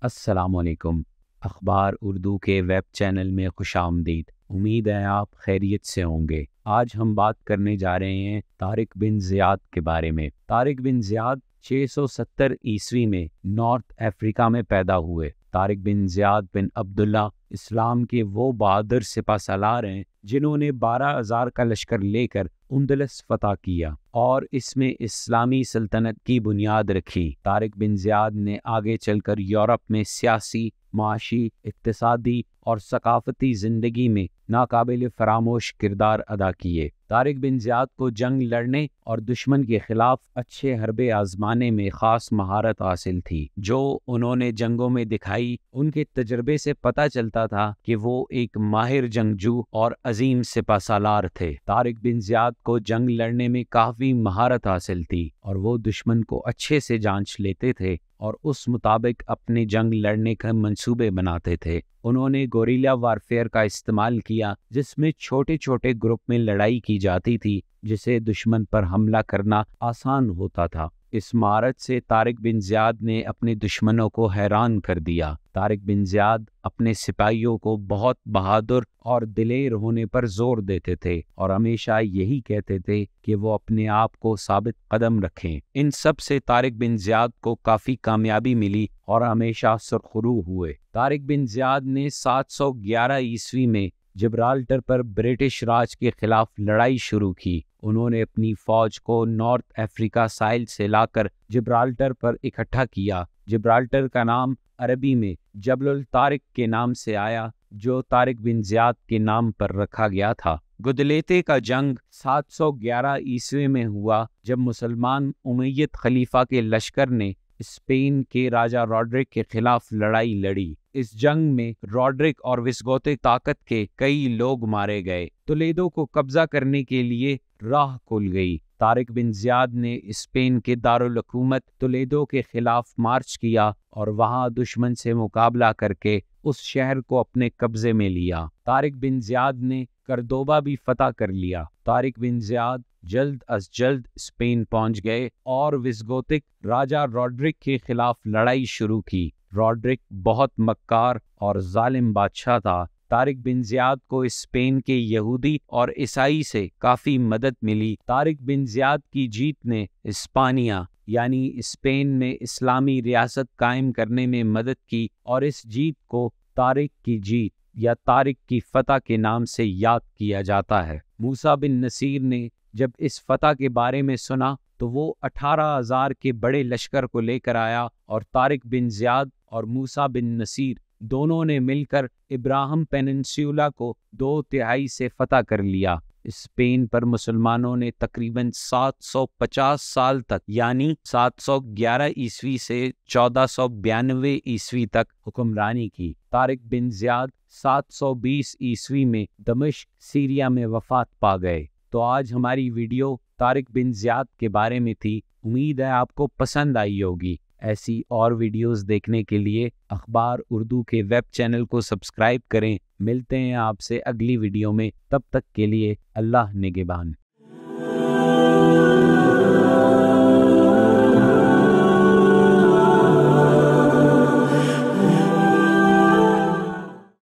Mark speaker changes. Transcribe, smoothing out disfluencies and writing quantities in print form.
Speaker 1: السلام علیکم۔ اخبار اردو کے ویب چینل میں خوش آمدید۔ امید ہے آپ خیریت سے ہوں گے۔ آج ہم بات کرنے جا رہے ہیں طارق بن زیاد کے بارے میں۔ طارق بن زیاد 670 عیسوی میں نارتھ افریقہ میں پیدا ہوئے۔ طارق بن زیاد بن عبداللہ اسلام کے وہ بہادر سپہ سالار ہیں جنہوں نے 12,000 کا لشکر لے کر اندلس فتح کیا اور اس میں اسلامی سلطنت کی بنیاد رکھی۔ طارق بن زیاد نے آگے چل کر یورپ میں سیاسی، معاشی، اقتصادی اور ثقافتی زندگی میں ناقابل فراموش کردار ادا کیے۔ طارق بن زیاد کو جنگ لڑنے اور دشمن کے خلاف اچھے حربے آزمانے میں خاص مہارت حاصل تھی جو انہوں نے جنگوں میں دکھائی۔ ان کے تجربے سے پتہ چلتا تھا کہ وہ ایک ماہر جنگجو اور عظیم سپہ سالار تھے۔ طارق بن زیاد کو جنگ لڑنے میں کافی مہارت حاصل تھی اور وہ دشمن کو اچھے سے جانچ لیتے تھے اور اس مطابق اپنے جنگ لڑنے کے منصوبے بناتے تھے۔ انہوں نے گوریلا وارفیئر کا استعمال کیا جس میں چھوٹے چھوٹے گروپ میں لڑائی کی جاتی تھی جسے دشمن پر حملہ کرنا آسان ہوتا تھا۔ اس مہارت سے طارق بن زیاد نے اپنے دشمنوں کو حیران کر دیا۔ طارق بن زیاد اپنے سپاہیوں کو بہت بہادر اور دلیر ہونے پر زور دیتے تھے اور ہمیشہ یہی کہتے تھے کہ وہ اپنے آپ کو ثابت قدم رکھیں۔ ان سب سے طارق بن زیاد کو کافی کامیابی ملی اور ہمیشہ سرخرو ہوئے۔ طارق بن زیاد نے 711 عیسوی میں جبرالٹر پر برٹش راج کے خلاف لڑائی شروع کی۔ انہوں نے اپنی فوج کو نارتھ افریقہ ساحل سے لا کر جبرالٹر پر اکٹھا کیا۔ جبرالٹر کا نام عربی میں جبل الطارق کے نام سے آیا جو طارق بن زیاد کے نام پر رکھا گیا تھا۔ گدلیتے کا جنگ 711 عیسوی میں ہوا جب مسلمان امید خلیفہ کے لشکر نے اسپین کے راجہ روڈرک کے خلاف لڑائی لڑی۔ اس جنگ میں روڈرک اور وسگوتے طاقت کے کئی لوگ مارے گئے۔ تولیدو کو قبضہ کرنے کے لیے راہ کھل گئی۔ طارق بن زیاد نے اسپین کے دارالحکومت تولیدو کے خلاف مارچ کیا اور وہاں دشمن سے مقابلہ کر کے اس شہر کو اپنے قبضے میں لیا۔ طارق بن زیاد نے کردوبا بھی فتح کر لیا۔ طارق بن زیاد جلد از جلد اسپین پہنچ گئے اور وسگوتک راجہ روڈرک کے خلاف لڑائی شروع کی۔ روڈرک بہت مکار اور ظالم بادشاہ تھا۔ طارق بن زیاد کو اسپین کے یہودی اور عیسائی سے کافی مدد ملی۔ طارق بن زیاد کی جیت نے اسپانیہ یعنی اسپین میں اسلامی ریاست قائم کرنے میں مدد کی اور اس جیت کو طارق کی جیت یا طارق کی فتح کے نام سے یاد کیا جاتا ہے۔ موسیٰ بن نصیر نے جب اس فتح کے بارے میں سنا تو وہ 18,000 کے بڑے لشکر کو لے کر آیا اور طارق بن زیاد اور موسیٰ بن نصیر دونوں نے مل کر ابراہم پیننسیولا کو 2/3 سے فتح کر لیا۔ اسپین پر مسلمانوں نے تقریباً 750 سال تک یعنی 711 عیسوی سے 1492 عیسوی تک حکمرانی کی۔ طارق بن زیاد 720 عیسوی میں دمشق سیریا میں وفات پا گئے۔ تو آج ہماری ویڈیو طارق بن زیاد کے بارے میں تھی۔ امید ہے آپ کو پسند آئی ہوگی۔ ایسی اور ویڈیوز دیکھنے کے لیے اخبار اردو کے ویب چینل کو سبسکرائب کریں۔ ملتے ہیں آپ سے اگلی ویڈیو میں، تب تک کے لیے اللہ نگہبان۔